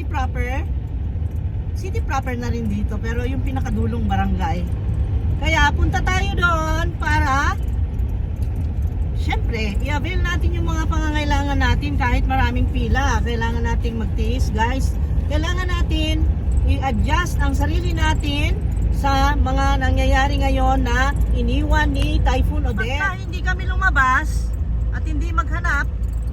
city proper. City proper na rin dito, pero yung pinakadulong barangay. Kaya punta tayo doon para syempre, i-avail natin yung mga pangangailangan natin kahit maraming pila. Kailangan nating magtiis, guys. Kailangan natin i-adjust ang sarili natin sa mga nangyayari ngayon na iniwan ni Typhoon Odette. Basta hindi kami lumabas at hindi maghanap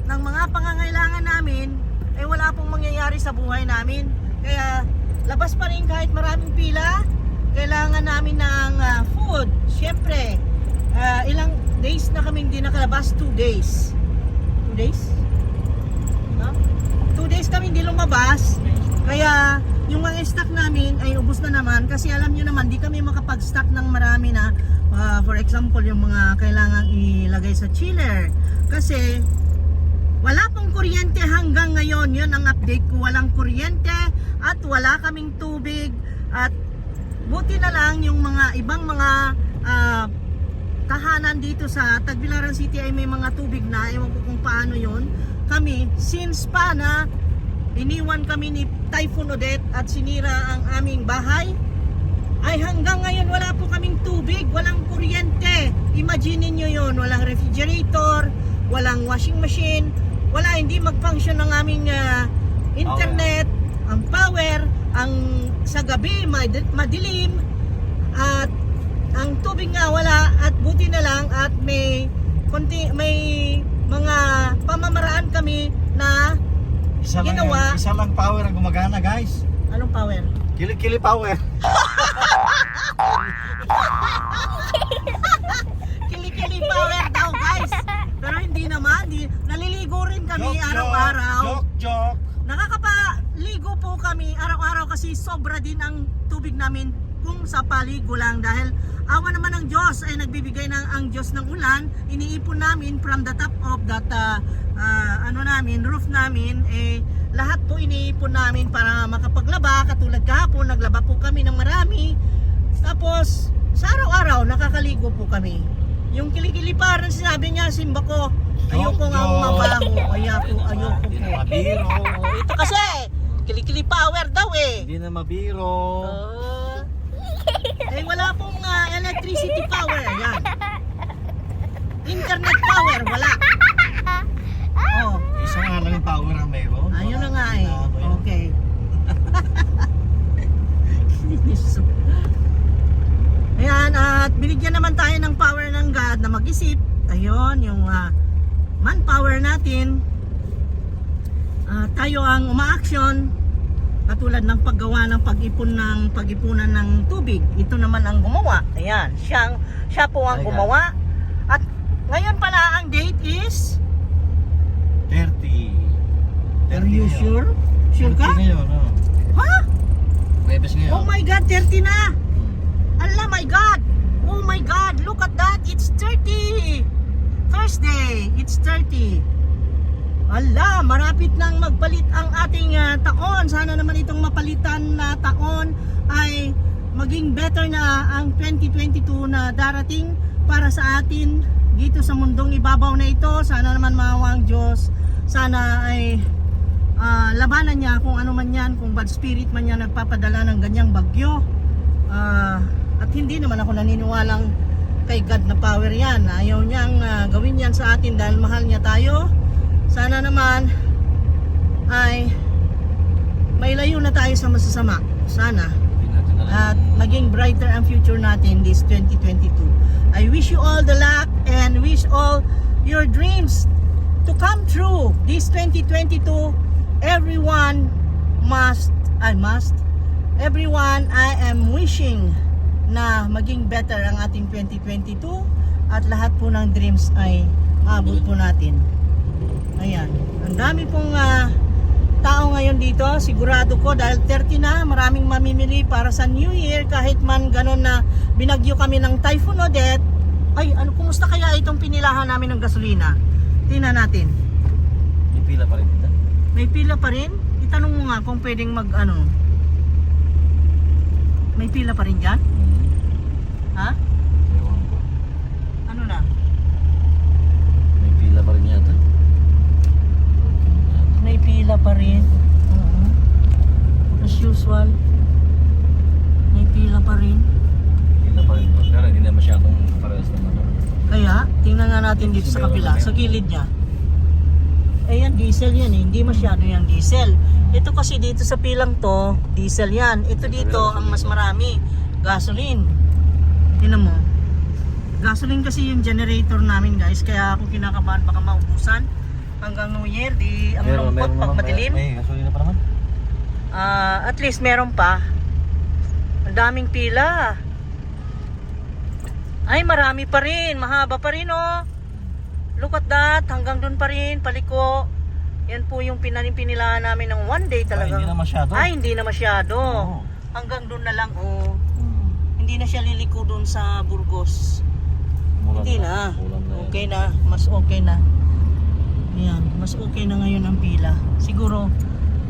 ng mga pangangailangan namin, eh wala pong mangyayari sa buhay namin. Kaya labas pa rin kahit maraming pila. Kailangan namin ng food. Siyempre, ilang days na kaming di nakalabas? 2 days. 2 days? No? 2 days kami hindi lumabas. Kaya yung mga stock namin ay ubos na naman. Kasi alam nyo naman, di kami makapag-stock ng marami na. For example, yung mga kailangang ilagay sa chiller. Kasi wala pong kuryente hanggang ngayon. Yun ang update ko. Walang kuryente at wala kaming tubig. At buti na lang yung mga ibang mga tahanan dito sa Tagbilaran City ay may mga tubig na. Ewan ko kung paano yun. Kami, since pa na iniwan kami ni Typhoon Odette at sinira ang aming bahay, ay hanggang ngayon wala po kaming tubig, walang kuryente. Imagine nyo yun, walang refrigerator, walang washing machine, wala, hindi mag-function ng aming internet, ang power, ang sa gabi madilim, at ang tubig nga wala. At buti na lang at may mga pamamaraan kami na ginawa. Isa lang power ang gumagana, guys. Anong power? Kili-kili power. Kili-kili power daw, guys. Pero hindi naman, naliligo rin kami araw-araw. Joke. Nakakapaligo po kami araw-araw kasi sobra din ang tubig namin kung sa paligo lang, dahil awa naman ng Diyos ay nagbibigay ng ang Diyos ng ulan. Iniipon namin from the top of that roof namin, lahat po iniipon namin para makapaglaba. Katulad kahapon, naglaba po kami ng marami. Tapos sa araw-araw nakakaligo po kami. Yung kilikili parang sinabi niya, simba ko, ayoko nga mabaho, ayoko po. Mabiro. Ito kasi kilikili power daw Hindi na mabiro. Wala pong electricity power. Yan. Internet power, wala. Isa nga lang yung power ang meron. Ayun na nga Okay. Ayan, at binigyan naman tayo ng power ng God na mag-isip. Ayun, yung manpower natin. Tayo ang uma-action. Katulad ng paggawa ng pag-ipunan ng tubig. Ito naman ang gumawa. Ayan, siya po ang gumawa. At ngayon pala ang date is 30. Are you sure? Sure ka? 30 ngayon, Ha? Webes ngayon. Oh my God, 30 na! Allah, my God! Oh my God, look at that! It's 30! Thursday, it's 30. Allah, marapit nang magpalit ang ating taon. Sana naman itong mapalitan na taon ay maging better na ang 2022 na darating para sa atin dito sa mundong ibabaw na ito. Sana naman maawa ang Diyos. Sana ay labanan niya kung ano man yan, kung bad spirit man niya nagpapadala ng ganyang bagyo. At hindi naman ako naniniwalang kay God na power yan. Ayaw niyang gawin yan sa atin dahil mahal niya tayo. Sana naman ay may layo na tayo sa masasama. Sana. At maging brighter ang future natin this 2022. I wish you all the luck and wish all your dreams to come true this 2022. Everyone I am wishing na maging better ang ating 2022 at lahat po ng dreams ay abot po natin. Ayan, ang dami pong tao ngayon dito, sigurado ko dahil 30 na, maraming mamimili para sa New Year. Kahit man ganon na binagyo kami ng Typhoon Odette. Ay, kumusta kaya itong pinilahan namin ng gasolina? Tingnan natin. May pila pa rin dito. May pila pa rin? Itanong mo nga kung pwedeng may pila pa rin dyan? Ha? Ewan ko. Ano na? May pila pa rin yata. May pila pa rin. usual. May pila pa rin. Pila pa rin. Pero hindi na masyadong parehas naman. Kaya, tingnan nga natin dito sa kabila, sa gilid niya. Eh yan, diesel yan eh. Hindi masyado yung diesel. Ito kasi dito sa pilang to, diesel yan. Ito dito, ang mas marami, gasoline. Tingnan mo. Gasoline kasi yung generator namin guys. Kaya ako kinakabahan baka maubusan. Hanggang New Year, di ang lungkot pag madilim. May gasolina pa naman. At least meron pa. Ang daming pila. Ay, marami pa rin. Mahaba pa rin, oh. Look at that. Hanggang dun pa rin, paliko. Yan po yung pinanilan namin ng one day talaga. Hindi na masyado. Ay, hindi na masyado. Oo. Hanggang dun na lang, oh. Hmm. Hindi na siya liliko dun sa Burgos. Mulan Hindi na. Ulan na yan. Okay na. Mas okay na. Ayan. Mas okay na ngayon ang pila. Siguro,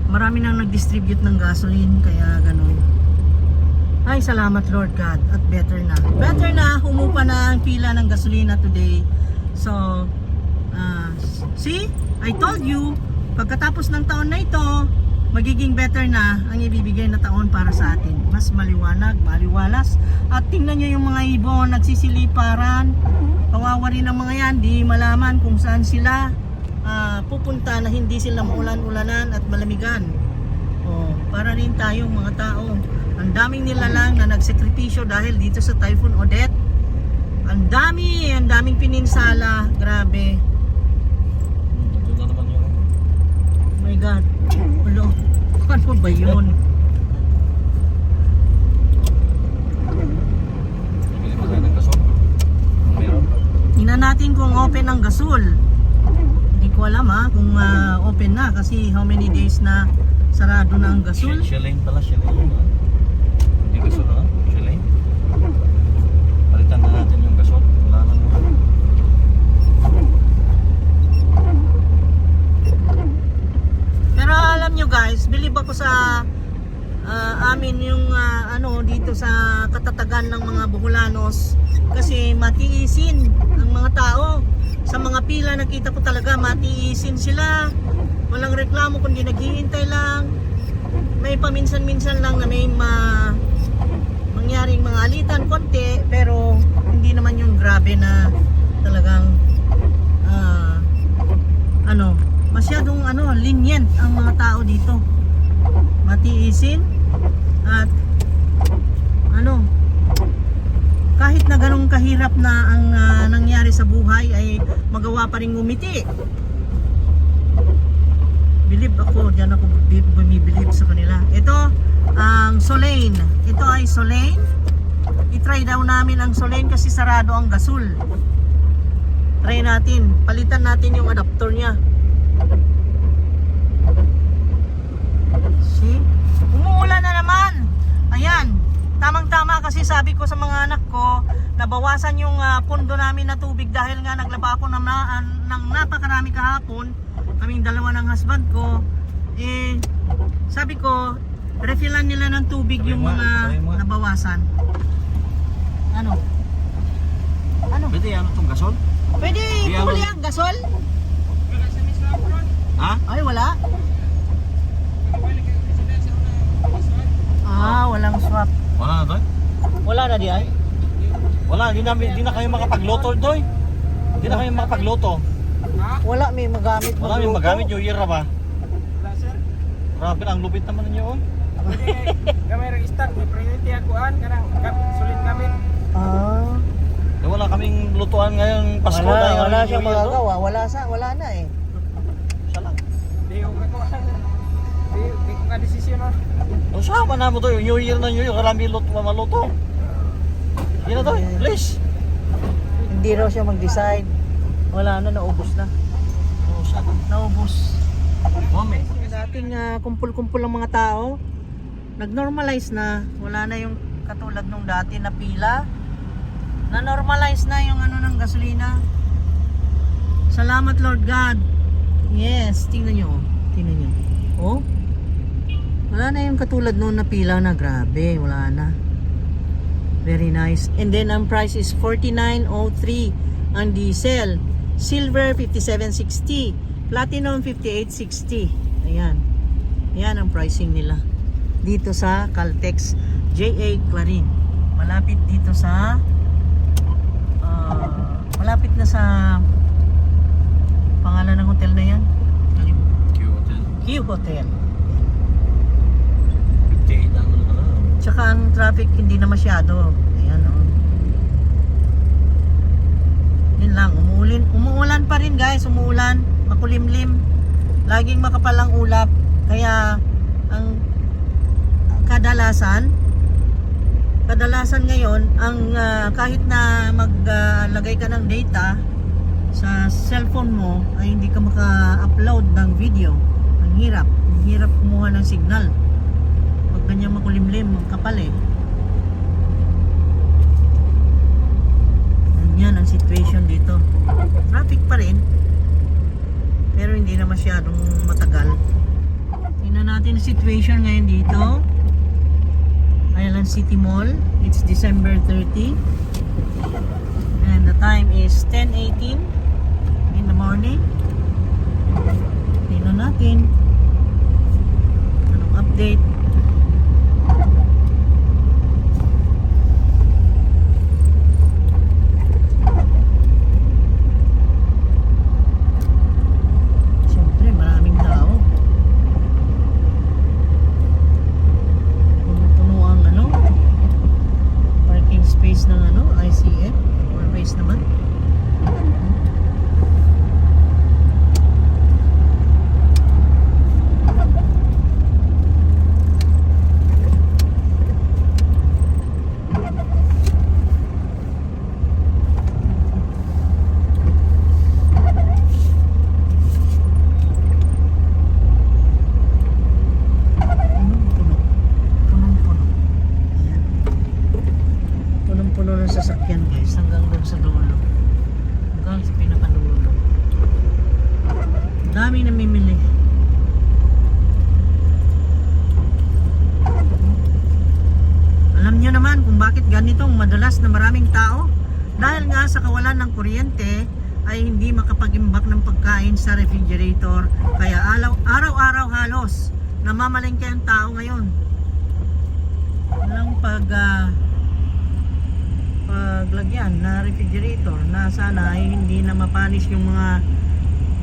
marami nang nag-distribute ng gasoline. Kaya ganun. Ay, salamat Lord God. At better na. Better na. Humupa na ang pila ng gasolina today. So, see? I told you, pagkatapos ng taon na ito, magiging better na ang ibibigay na taon para sa atin. Mas maliwanag, maliwalas. At tingnan nyo yung mga ibon, nagsisiliparan. Kawawa rin ang mga yan, di malaman kung saan sila pupunta na hindi sila maulan-ulanan at malamigan. Oh, para rin tayong mga tao. Ang daming nilalang na nagsakripisyo dahil dito sa Typhoon Odette. Ang daming pininsala. Grabe. Ito na naman yung... Oh my God. Ulo. Ano ba yun? Bibili pa tayo ng gasol. Kung meron. Tingnan natin kung open ang gasol. Hindi ko alam kung open na kasi how many days na sarado na ang gasol. Shilling pala, shilling. Hindi gasol na, shilling. Palitan na natin yung gasol. Wala na naman. Pero alam nyo guys, believe ako sa amin yung dito sa katatagan ng mga Bukulanos kasi matiisin ang mga tao. Sa mga pila nakita ko talaga matiisin sila. Walang reklamo kundi naghihintay lang. May paminsan-minsan lang na may mangyaring mga alitan konti pero hindi naman yung grabe na talagang masyadong lenient ang mga tao dito. Matiisin at kahit na ganong kahirap na ang nangyari sa buhay ay magawa pa rin ngumiti. Believe ako, diyan ako bumibilib sa kanila. Ito ang Solane. Ito ay Solane. I-try daw namin ang Solane kasi sarado ang gasol. Try natin. Palitan natin yung adapter niya. See? Umuulan na naman. Ayan. Tamang-tama kasi sabi ko sa mga anak ko, nabawasan yung pondo namin na tubig dahil nga naglaba ako ng napakarami kahapon. Kaming dalawa ng husband ko. Sabi ko, refillan nila ng tubig yung mga nabawasan. Ano? Pwede yan itong gasol? Pwede pumuli ang gasol? Ha? Ay, wala. Walang swap. Wala na doy? Wala na di ay? Wala, di na kayo makapagluto doy. Di na kayo makapagluto. Wala may magamit. Wala may magamit yung year ba? Wala sir. Grabe, ang lupit naman ninyo oh. Pwede kami rin-start. May priority akuan. Kanang sulit kami. Wala kaming lutuan ngayong Pasko dahil Wala ngayong siyang New Year, no? magagawa. Wala na eh. Siya lang. Di ko kakuan. Di ko ka desisyon no. O sama na mo to, yung New Year na New Year, karami luto pa maluto. Yan na to, please. Hindi raw siya mag-decide. Wala na, naubos na. O, sana. Naubos. Mami. Dating kumpul-kumpul ang mga tao, nag-normalize na. Wala na yung katulad nung dati na pila. Na-normalize na yung ng gasolina. Salamat Lord God. Yes, tingnan nyo. Tingnan nyo. Oh. Wala na yung katulad noon na pila na grabe. Wala na. Very nice. And then ang price is 49.03 ang diesel. Silver 57.60. Platinum 58.60. Ayan. Ayan ang pricing nila. dito sa Caltex J.A. Clarin. Malapit dito sa malapit na sa pangalan ng hotel na yan. Q Hotel. Q Hotel. 58 ang ano. Tsaka ang traffic hindi na masyado. Ayan o. Yun lang, umuulan pa rin guys, umuulan, makulimlim. Laging makapal ang ulap. Kaya ang kadalasan ngayon, ang kahit na maglagay ka ng data sa cellphone mo ay hindi ka maka-upload ng video. Ang hirap kumuha ng signal. Pag ganyan makulimlim, kapal eh. Yan ang situation dito. Traffic pa rin. Pero hindi na masyadong matagal. Tingnan natin ang situation ngayon dito. Island City Mall. It's December 30. And the time is 10:18 in the morning. Tingnan natin. Anong update? Siyempre, maraming tao. Puno ang parking space ng ICF. Always naman. Punong-puno. Ayan. Punong-puno ng sasakyan guys hanggang doon sa dulo. Hanggang sa pinakadulo. Daming namimili. Alam nyo naman kung bakit ganitong madalas na maraming tao? Dahil nga sa kawalan ng kuryente ay hindi makapag-imbak ng pagkain sa refrigerator. Kaya araw-araw halos namamalengke ang tao ngayon. Walang paglagyan na refrigerator na sana ay hindi na mapanis yung mga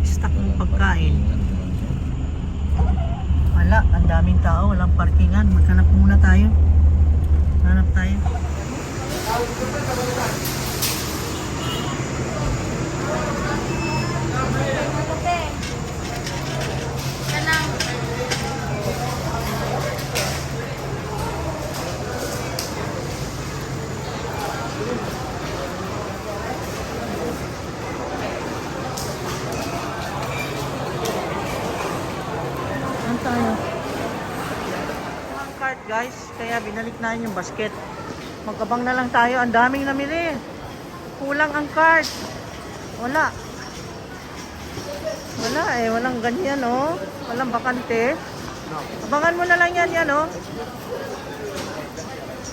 stock ng pagkain. Wala, ang daming tao, walang parkingan. Maghanap muna tayo. Hanap tayo. Saan tayo? Ang cart guys, kaya binalik na yung basket. Magkabang na lang tayo, ang daming namili. Kulang ang cart. Wala eh, walang ganyan oh. Walang bakante. Abangan mo na lang yan oh.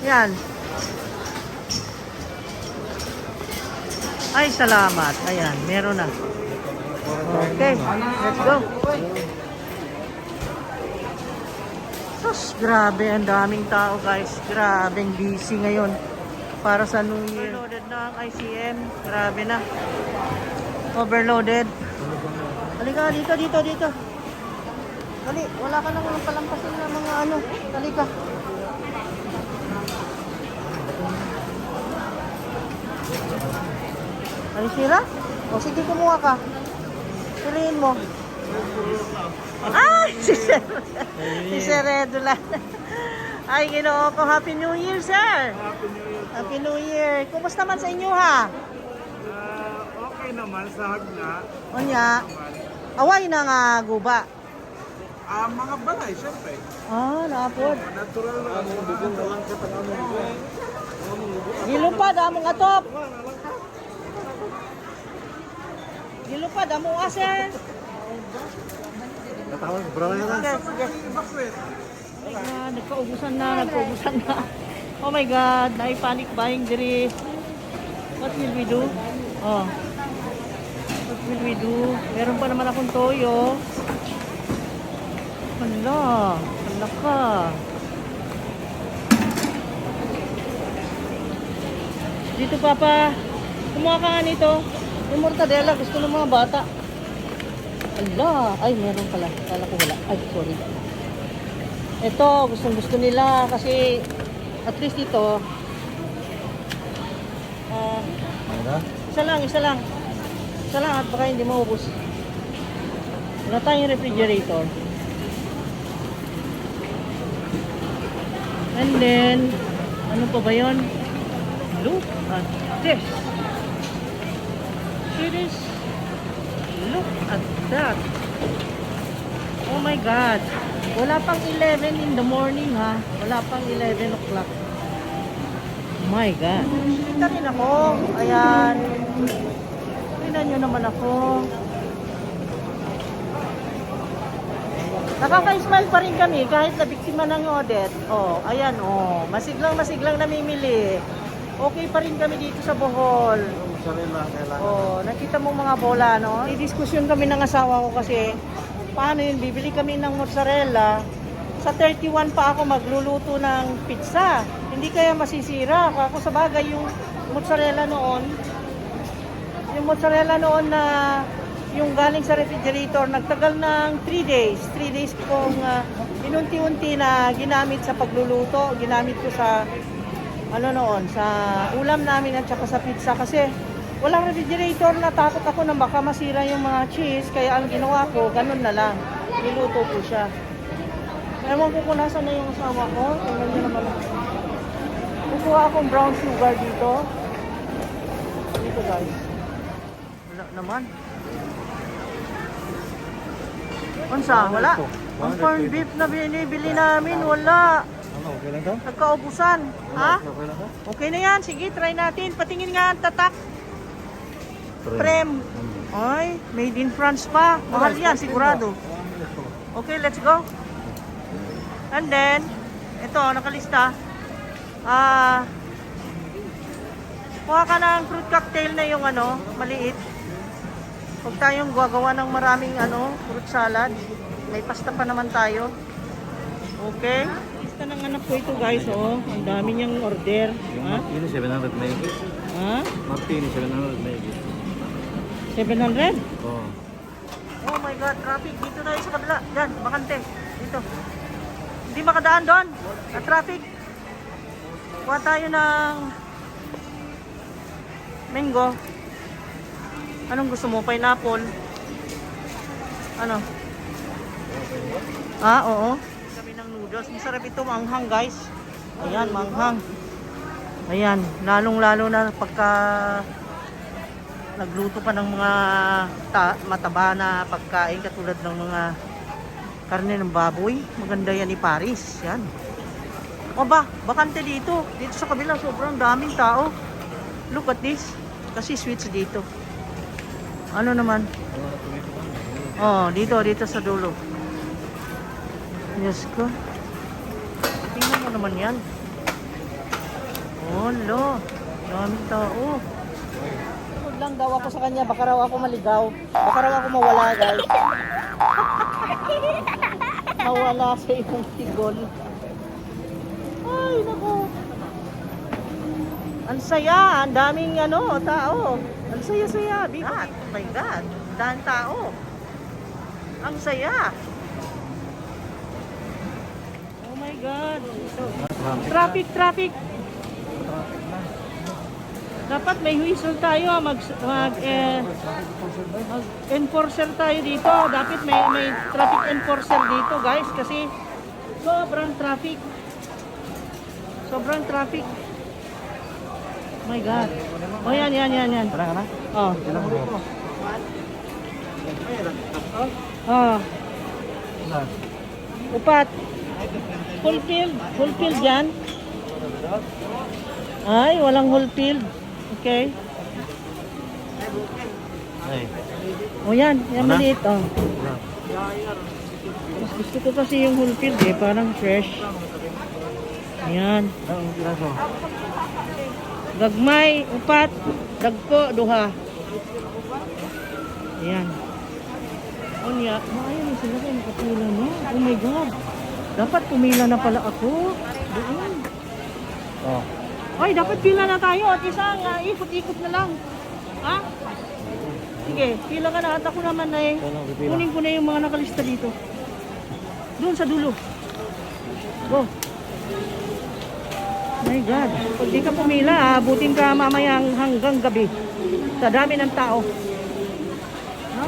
Yan. Ay, salamat. Ayan, meron na. Okay, let's go. Sus, grabe, ang daming tao guys. Grabeng busy ngayon para sa New Year. Overloaded na ang ICM. Grabe na. Overloaded. Halika, dito. Dali, wala ka nang palampasin na mga Halika. Ay, sira? O sige, kumuha ka. Piliin mo. Ay, si Sir Redula. Ay, Ginoo ko. Happy New Year, sir. Happy New Year. Kumusta man sa inyo, ha? Okay naman sa hagna. Onya. Away na nga guba. Mga balay, syempre. Naapod. Natural na ang walang katangaman ko. Gilupad, among atop. Gilupad, among aser. Natawag, bro na Sige. Nagkaubusan na. Oh my God, na-panic buying diri. What will we do? What will we do? Meron pa naman akong toyo. Hala ka. Dito papa, kumuha ka nga nito. Yung mortadela, gusto ng mga bata. Ala, ay meron pala. Kala ko wala. Ay, sorry. Ito, gusto nila kasi at least ito. Ano? Isa lang. Isa lang at baka hindi maubos. Wala tayong refrigerator. And then, ano pa ba yun? Look at this. See this? Look at that. Oh my God. Wala pang 11 in the morning ha. Wala pang 11 o'clock. My God. Kita rin ako. Ayan. Tingnan nyo naman ako. Nakaka-smile pa rin kami kahit na biktima ng Odette. Oh, ayan oh. Masiglang namimili. Okay pa rin kami dito sa Bohol. Oh, nakita mo mga bola, no? I-diskusyon kami ng asawa ko kasi paano yun, bibili kami ng mozzarella. Sa 31 pa ako magluluto ng pizza. Hindi kaya masisira. Ako sa bagay yung mozzarella noon na yung galing sa refrigerator, nagtagal ng 3 days. 3 days kong inunti-unti na ginamit sa pagluluto. Ginamit ko sa sa ulam namin at saka sa pizza kasi walang refrigerator, natakot ako na baka masira yung mga cheese, kaya ang ginawa ko, ganun na lang, niluto ko siya. Ewan ko kung nasan na yung asawa ko, tingnan niyo naman. Kukuha akong brown sugar dito. Dito guys. Wala naman. Unsa? Wala. Ang corned beef na binibili namin, wala. Ano, okay lang to? Nagkaubusan. Ha? Okay lang to? Okay na yan. Sige, try natin. Patingin nga ang tatak. Prem. Ay, made in France pa. Mahal yan, sigurado. Okay, let's go. And then, ito, nakalista. Kuha ka ng fruit cocktail na yung maliit. Huwag tayong gagawa ng maraming fruit salad. May pasta pa naman tayo. Okay. Lista ng anak ko ito guys, oh. Ang dami niyang order. Yung Ha? Martini, 700 na higit. Ha? Martini, 700 na higit. 700? Oo. Oh my God, traffic. Dito tayo sa kabila. Diyan, bakante. Dito. Hindi makadaan doon. Na traffic. Kuha tayo ng mango. Anong gusto mo? Pineapple? Ano? Oo. Kami ng noodles. Masarap ito, manghang guys. Ayan, manghang. Ayan, lalong-lalo na pagka nagluto pa ng mga mataba na pagkain katulad ng mga karne ng baboy. Maganda yan ni Paris. Yan. O ba, bakante dito. Dito sa kabila, sobrang daming tao. Look at this. Kasi sweets dito. Ano naman? Oh, dito sa dulo. Diyos ko. Tingnan mo naman yan. Oh, lo. Daming tao. Huwag lang daw ako sa kanya. Baka raw ako maligaw. Baka raw ako mawala, guys. Mawala sa ibang tigol. Ay, naku. Ang saya. Ang daming tao. Ang saya-saya. Oh my God. Daming tao. Ang saya. Oh my God. Traffic. Dapat may whistle tayo. Enforcer tayo dito. Dapat may traffic enforcer dito, guys. Kasi sobrang traffic. Oh my God. Oh, yan. Wala ka na? Oh. Ilang mo? Oh. Wala. Upat. Full field yan. Ay, walang whole field. Okay. Ay. O yan Wala? maliit. Oh. Wala. Mas gusto ko kasi yung whole field parang fresh. Yan. Ang piraso. Gagmay, upat, dagko, duha. Ayan. O niya, maayon na sila kayo nakapila na. Oh my God. Dapat pumila na pala ako. Doon. Oh. Ay, dapat pila na tayo at isang ikot-ikot na lang. Ha? Sige, pila ka na at ako naman eh. Kunin ko na yung mga nakalista dito. Doon sa dulo. Go. My God. Pag di ka pumila, abutin ka mamayang hanggang gabi. Sa dami ng tao. No?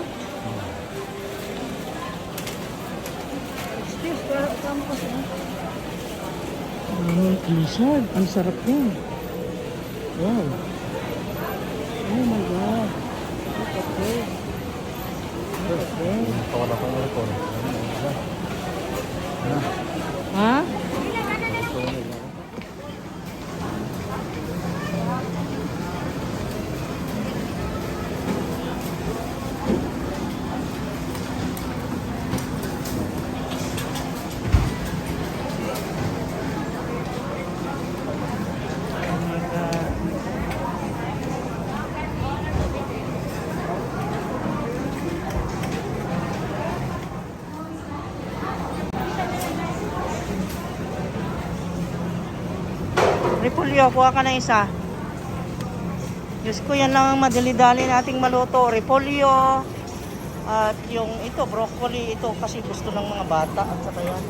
Excuse, kama kasi. Lizard. Ang sarap niya. Wow. Oh my God. Look at this. Look at this. Tawala ko ng rekon. Ha? Repolyo, kuha ka na isa. Diyos ko, yan lang ang madali-dali nating maluto. Repolyo. At yung ito, broccoli. Ito kasi gusto ng mga bata. At saka yan.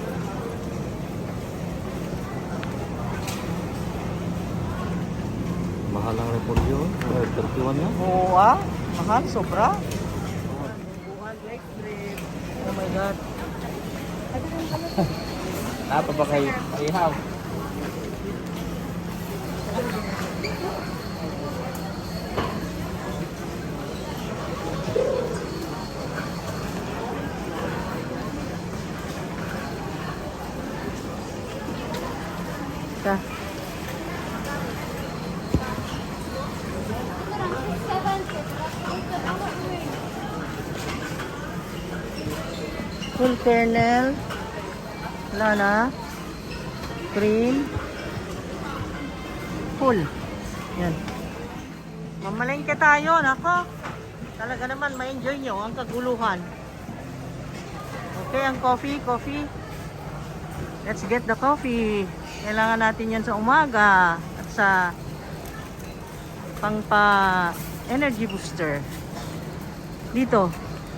Mahal ang repolyo. 31 na. Oo mahal, sobra. Oh my God. Apa ba kayo? Ihaw. Ika. Full kernel. Lana. Cream. Full. Yan. Mamalengke tayo, nako. Talaga naman ma-enjoy nyo ang kaguluhan. Okay, ang coffee. Let's get the coffee. Kailangan natin yan sa umaga at sa energy booster. Dito,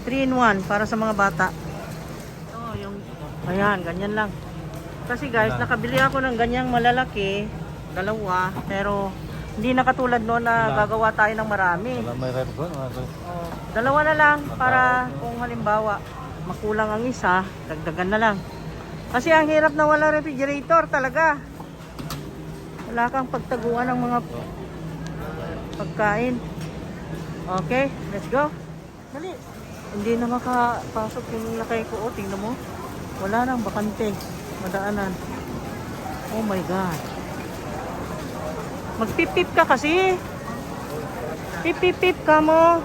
3-in-1 para sa mga bata. Ayan, ganyan lang. Kasi guys, nakabili ako ng ganyang malalaki, dalawa, pero hindi na katulad noon na gagawa tayo ng marami. Wala may red ko. Dalawa na lang para kung halimbawa makulang ang isa, dagdagan na lang. Kasi ang hirap na wala refrigerator talaga. Wala kang pagtaguan ng mga pagkain. Okay, let's go. Dali. Hindi na makapasok yung lakay ko. Tingnan mo. Wala nang bakante. Madaanan. Oh my God. Magpipip ka kasi. Pip ka mo.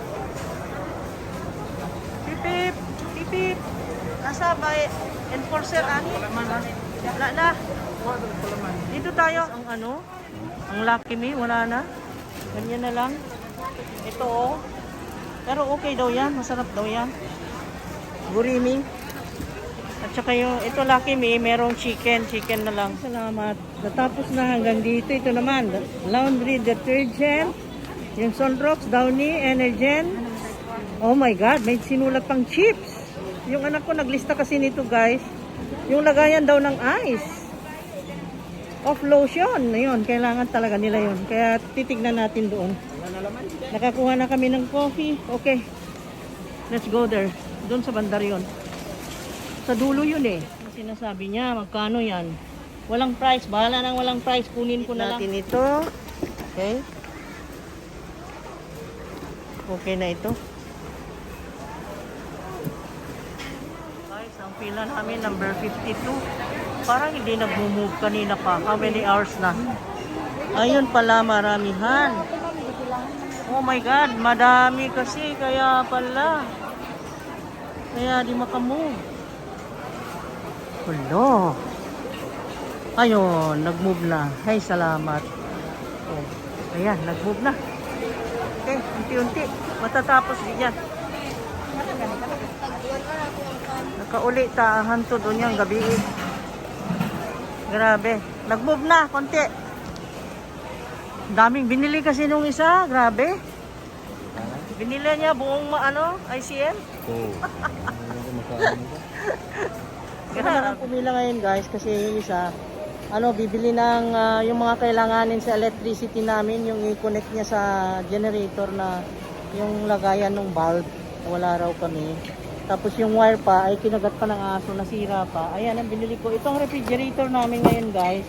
Pip. Nasa ba enforcer ani? Wala na. Dito tayo. Ang ang Lucky Me, wala na. Ganyan na lang. Ito oh. Pero okay daw yan. Masarap daw yan. Gurimi. At saka yung, ito Lucky Me, merong chicken na lang. Salamat. Natapos na hanggang dito. Ito naman, laundry detergent, yung Sunrox, Downy, Energen. Oh my God, may sinulat pang chips. Yung anak ko naglista kasi nito guys. Yung lagayan daw ng ice. Of lotion. Ayun, kailangan talaga nila yun. Kaya titignan natin doon. Nakakuha na kami ng coffee. Okay. Let's go there. Doon sa bandar yun. Sa dulo yun eh. Ang sinasabi niya, magkano yan? Walang price. Bahala nang walang price. Kunin ko na lang. Natin ito. Okay. Okay na ito. Guys, ang pila namin, number 52. Parang hindi nag-move kanina pa. How many hours na? Ayun pala, maramihan. Oh my God, madami kasi. Kaya pala. Kaya di makamove. Hello. Ayun, nag-move na. Hey, salamat. Oh, ayan, nag-move na. Okay, unti-unti. Matatapos din yan. Nakauli ta hanto doon yung gabi. Grabe. Nag-move na, konti. Daming binili kasi nung isa, grabe. Binili niya buong ICM. Oo. Ano ko makaano ba? Kailangan pumila ngayon guys kasi yung isa bibili ng yung mga kailanganin sa electricity namin, yung i-connect niya sa generator na yung lagayan ng bulb. Wala raw kami. Tapos yung wire pa ay kinagat pa ng aso, nasira pa. Ayan ang binili ko. Itong refrigerator namin ngayon guys.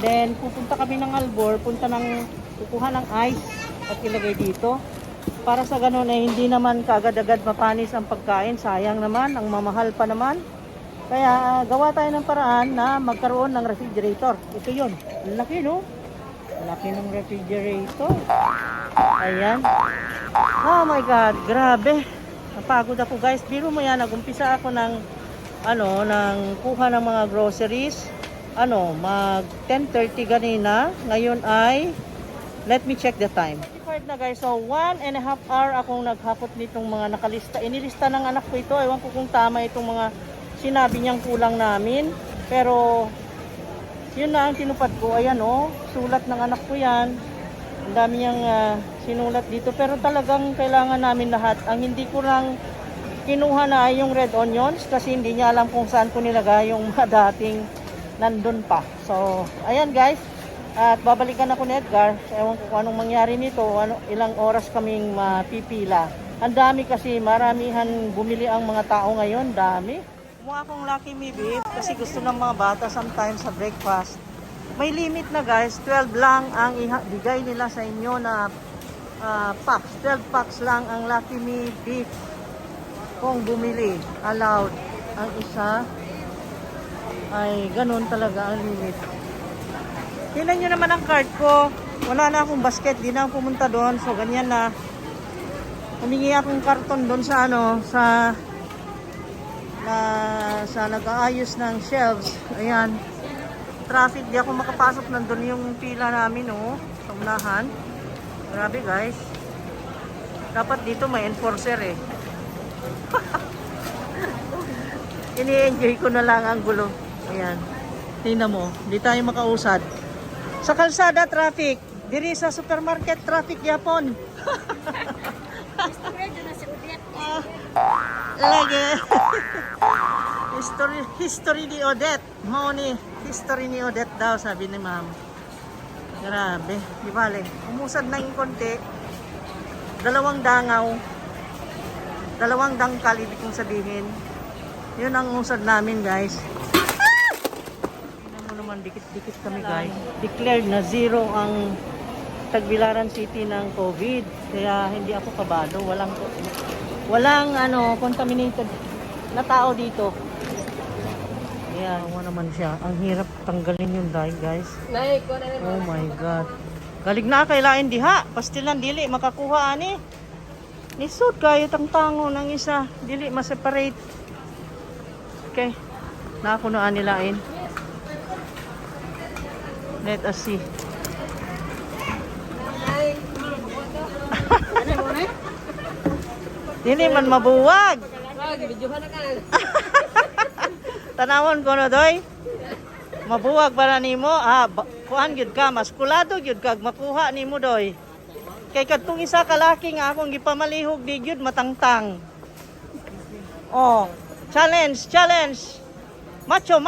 Then pupunta kami ng Albor, kukuha ng ice at ilagay dito. Para sa ganun ay hindi naman kaagad-agad mapanis ang pagkain. Sayang naman, ang mamahal pa naman. Kaya gawa tayo ng paraan na magkaroon ng refrigerator. Ito yun. Ang laki no? Ang laki ng refrigerator. Ayan. Oh my God, grabe. Napagod ako guys. Biro mo yan, nagumpisa ako ng kuha ng mga groceries. Mag 10:30 kanina. Ngayon ay, let me check the time. 35 na guys. So 1.5 hour akong naghakot nitong mga nakalista. Inilista ng anak ko ito. Ewan ko kung tama itong mga sinabi niyang kulang namin. Pero yun na ang tinupad ko. Ayan sulat ng anak ko yan. Ang dami niyang sinulat dito. Pero talagang kailangan namin lahat. Ang hindi ko lang kinuha na ay yung red onions kasi hindi niya alam kung saan ko nilagay yung mga dating nandun pa. So ayan guys. At babalikan ako ni Edgar. Ewan ko kung anong mangyari nito. Ilang oras kaming mapipila. Ang dami kasi, maramihan bumili ang mga tao ngayon. Dami. Kumuha akong Lucky Me beef kasi gusto ng mga bata sometimes sa breakfast. May limit na guys, 12 lang ang bigay nila sa inyo na packs. 12 packs lang ang Lucky Me beef kung bumili. Allowed. Ang isa ay ganun talaga ang limit. Tingnan nyo naman ang card ko. Wala na akong basket, di na ako pumunta doon. So ganyan na. Humingi akong karton doon sa nag-aayos ng shelves. Ayan. Traffic, di ako makapasok. Nandun yung pila namin, sa unahan. Grabe, guys. Dapat dito may enforcer, eh. Ini-enjoy ko na lang ang gulo. Ayan. Tingnan mo, di tayo makausad. Sa kalsada, traffic. Diri sa supermarket, traffic, Japon. Lagi. History ni Odette. History ni Odette daw, sabi ni ma'am. Grabe. Di bale. Umusad na yung konti. 2 dangaw. 2 dangkal, ibig kong sabihin. Yun ang usad namin, guys. Tingnan mo naman, dikit-dikit kami, guys. Declared na 0 ang Tagbilaran City ng COVID. Kaya hindi ako kabado. Walang contaminated na tao dito. Ayan, naman siya. Ang hirap tanggalin yung dye, guys. Oh my God. Galig na kailain diha. Pastilan dili makakuha ani. Nisod kayo tango ng isa. Dili ma-separate. Okay. Na ako na anilain. Let us see. Dili man mabuwag. Tanawon ko na doy. Mabuwag para nimo. Kuan gyud ka, maskulado gyud kag makuha nimo doy. Kay kadtong isa ka laki nga akong gipamalihog di gyud matangtang. Oh, challenge. Macho.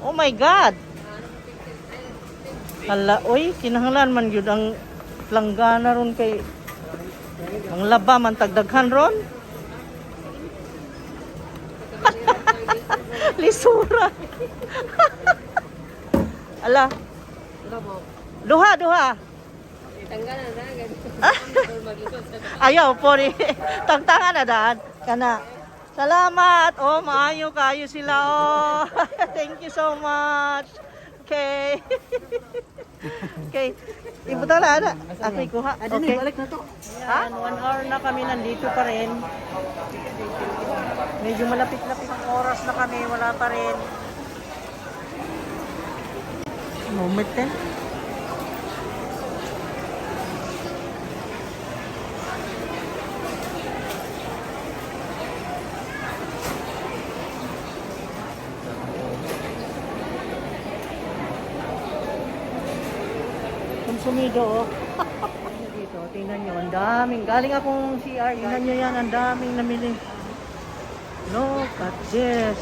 Oh my God. Hala, oy, kinahanglan man gyud ang langgana ron kay ang laba man tagdaghan ron. Lisura. Ala. Duha. Ayaw po rin. Tangtangan na daan. Kana. Salamat. Oh, maayo kayo sila. Oh. Thank you so much. Okay. Okay. Ibutang na ana. Ako ikuha. Okay. Balik na to. Ayan, 1 hour na kami nandito pa rin. Medyo malapit-lapit ang oras na kami. Wala pa rin. Moment din. konsumido, oh. Dito, tingnan nyo, ang daming. Galing akong CR, tingnan nyo yan, ang daming namili. Look at this.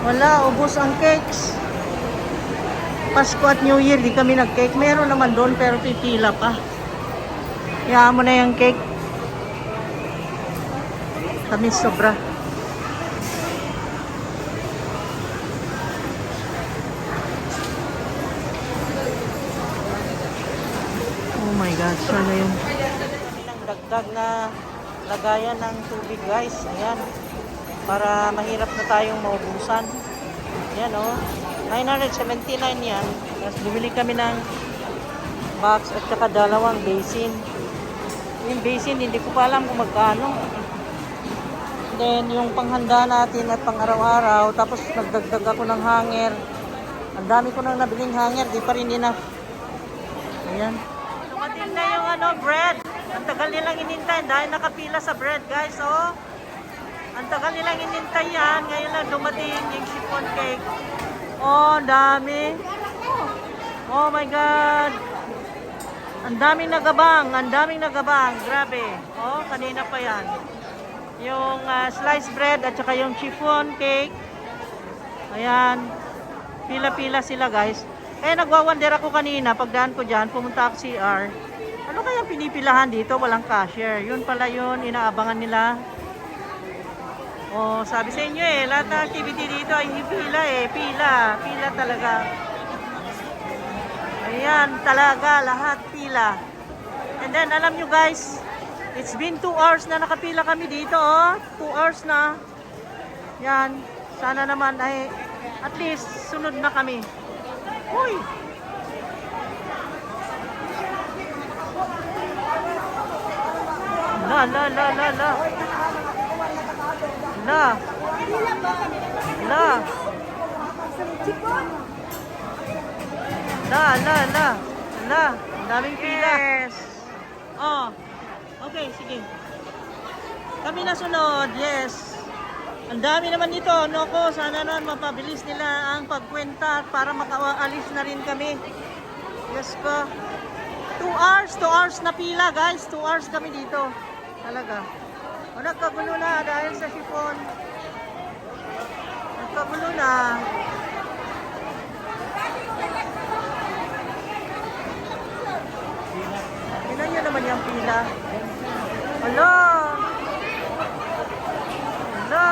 Wala, ubos ang cakes. Pasko at New Year, di kami nag-cake. Meron naman doon, pero pipila pa. Hayaan mo na yung cake. Tamis sobra. Oh my gosh, ano yun? Ang dagdag na lagayan ng tubig, guys. Ayan. Para mahirap na tayong maubusan. Yan, oh. 979 yan. Tapos bumili kami ng box at saka dalawang basin. Yung basin, hindi ko pa alam kung magkano. Then, yung panghanda natin at pang araw-araw. Tapos nagdagdag ako ng hanger. Ang dami ko nang nabiling hanger. Di pa rin enough. Ayan. Dumating na yung bread. Ang tagal nilang inintay dahil nakapila sa bread, guys, oh. Ang tagal nilang inintay yan. Ngayon lang dumating yung chiffon cake. Oh, dami. Oh my God. Ang daming nagabang. Ang daming nagabang. Grabe. Oh, kanina pa yan. Yung sliced bread at saka yung chiffon cake. Ayan. Pila-pila sila, guys. Eh, nagwawander ako kanina. Pagdaan ko dyan, pumunta ako CR. Ano kayang pinipilahan dito? Walang cashier. Yun pala yun. Inaabangan nila. Oh, sabi sa inyo lahat ng activity dito ay pila pila talaga. Ayan, talaga, lahat pila. And then, alam nyo guys, it's been 2 hours na nakapila kami dito, oh. 2 hours na. Yan, sana naman ay at least sunod na kami. Uy! La. Daming pila. Yes. Oh. Okay, sige. Kami na sunod. Yes. Ang dami naman dito. Noko, sana naman mapabilis nila ang pagkwenta para makaalis na rin kami. Yes ko. 2 hours na pila, guys. 2 hours kami dito. Talaga. O, nagkagulo na dahil sa chiffon. Nagkagulo na. Tingnan nyo naman yung pila. Hala! Hala!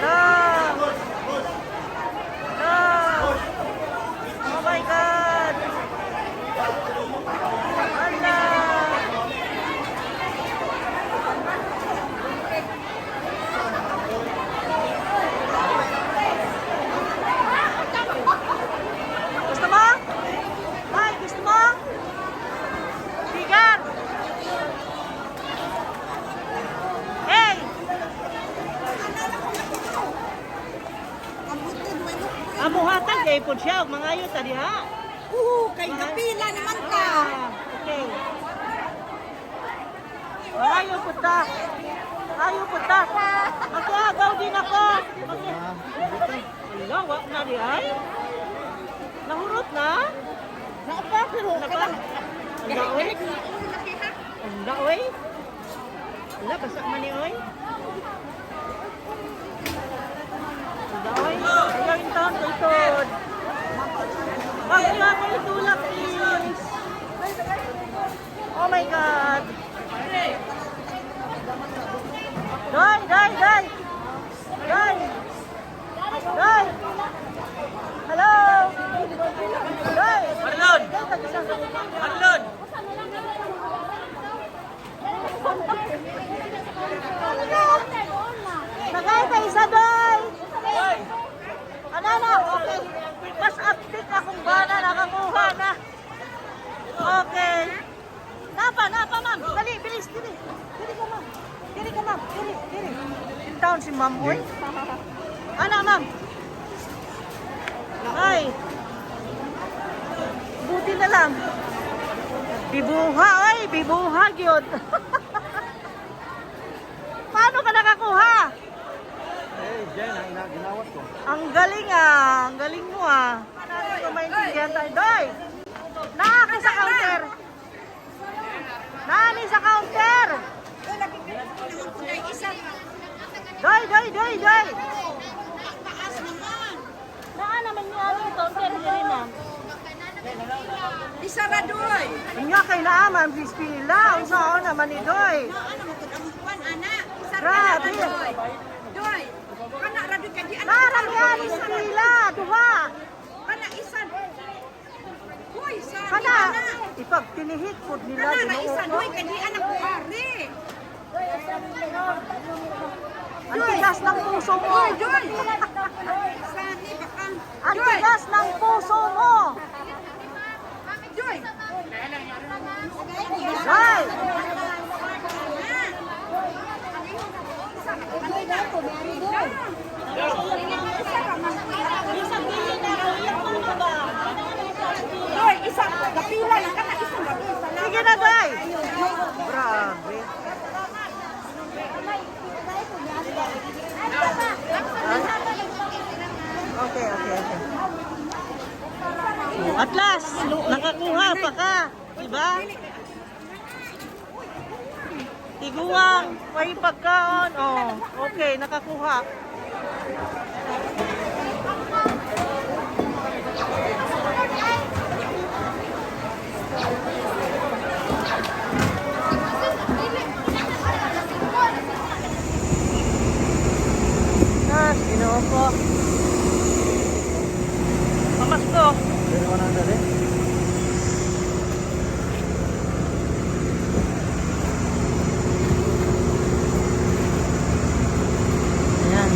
Hala! Hala! Oh my God! Hala! Gusto mo? Ay, gusto mo? Sigar! Hey! Amuhatag kay po siya, mga ayot, tadi ha? Kay kapila naman ka. Okay. Ayaw po ta. Ayaw po ta. Ako agaw din ako. Okay. Wala, wak na di ay. Nahurot na? Napa pero Napa? Ang daoy? Ang daoy? Wala, basak man ni oy. Ang daoy? Ayaw yung taon ko itod. Wag niyo ako itulak, please. Oh my God. Day! Hello! Day! Marlon! Marlon! Nagay pa isa, Day! Ano na? Okay. Mas update akong bana, nakakuha na. Okay. Napa, ma'am. Dali, bilis, dali. In town si ma'am, boy. Ano, ma'am? Ay. Buti na lang. Bibuha, ay, bibuha, gyud. Paano ka nakakuha? Eh, Jen, ang ginawat ko. Ang galing ah, ang galing mo ah. Natin ko maintindihan tayo. Doy! Naako sa counter! Nani sa counter! Doy, doy, doy, doy! Naan naman niya ang counter niya rin ma'am. Isaradoy. Nga kay na ma'am, bispila. Usaon naman ni Doy. Ano mo kun among kwan ana? Grabe. Doy. Kana radoy kadi ana. Narang yan, bispila. Duha. Kana isan. Hoy, sa Kana, ipag tinihit po nila. Kana na isa Ginoo doy ko. kadi anak ko ari. Ang tigas ng puso mo. Doy, doy. Sa ni bakang. Ang tigas ng puso mo. Doy. Doy! Doy, isa kapila lang kana isang gabi sa lang. Sige na, Doy! Grabe. Okay, okay, okay. At last, nakakuha pa ka. Diba? Tiguang, may pagkaon. Oh, okay, nakakuha. Ginoo ko. Pamasko. Pero wala na rin. Ayan.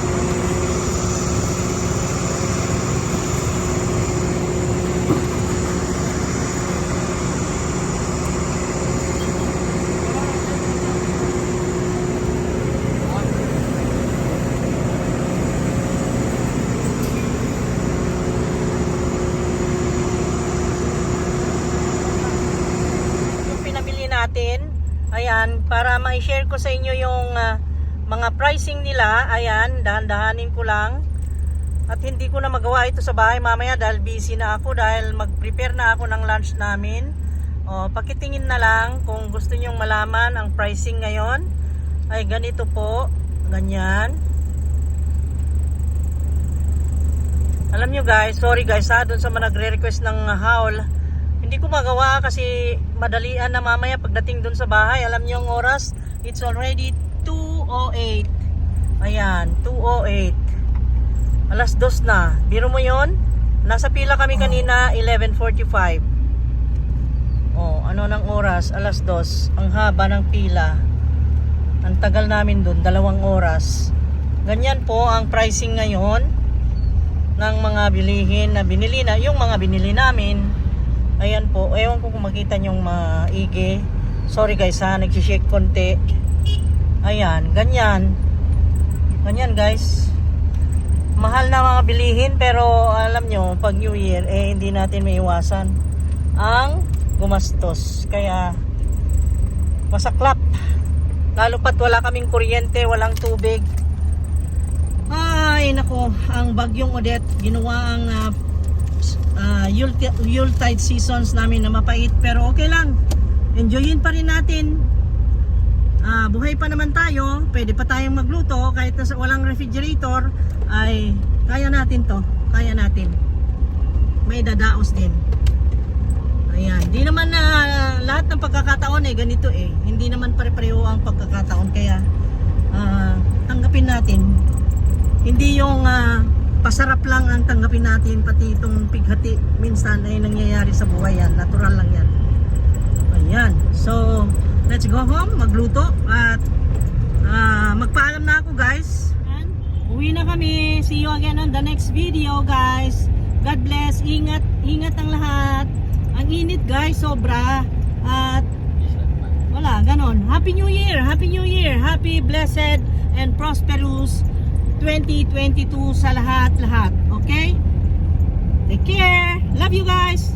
Yung pinamili natin, ayan, para ma-share ko sa inyo yung mga pricing nila. Ayan, dahan-dahanin ko lang. At hindi ko na magawa ito sa bahay mamaya dahil busy na ako, dahil mag-prepare na ako ng lunch namin. O, pakitingin na lang kung gusto nyong malaman ang pricing ngayon. Ay ganito po, ganyan. Alam nyo guys, sorry guys ha, dun sa mga nagre-request ng haul, hindi ko magawa kasi madalian na mamaya pagdating dun sa bahay. Alam nyo ang oras, it's already 2:08. Ayan, 2:08. Alas 2 na. Biro mo yon? Nasa pila kami kanina, 11:45. Oh, ano ng oras? Alas 2. Ang haba ng pila. Ang tagal namin dun, 2 oras. Ganyan po ang pricing ngayon ng mga bilihin na binili na. Yung mga binili namin, ayan po. Ewan ko kung makita nyong maigi. Sorry guys ha, nagsishake konti. Ayan, ganyan. Ganyan guys. Mahal na mga bilihin, pero alam nyo, pag New Year, eh hindi natin maiwasan ang gumastos. Kaya masaklap. Lalo pat wala kaming kuryente, walang tubig. Ay nako, ang bagyong Odette ginawa ang Yuletide seasons namin na mapait, pero okay lang. Enjoyin pa rin natin. Buhay pa naman tayo, pwede pa tayong magluto kahit na walang refrigerator, ay kaya natin to, kaya natin. May dadaos din. Ayan, di naman na lahat ng pagkakataon eh ganito eh. Hindi naman pare-pareho ang pagkakataon, kaya tanggapin natin. Hindi yung pasarap lang ang tanggapin natin, pati itong pighati minsan ay nangyayari sa buhay yan, natural lang yan. Ayan, so let's go home, magluto at magpaalam na ako guys. Uwi na kami. See you again on the next video guys. God bless. Ingat, ingat ang lahat. Ang init guys, sobra. At wala, ganon. Happy New Year. Happy New Year. Happy blessed and prosperous 2022 sa lahat-lahat. Okay? Take care. Love you guys.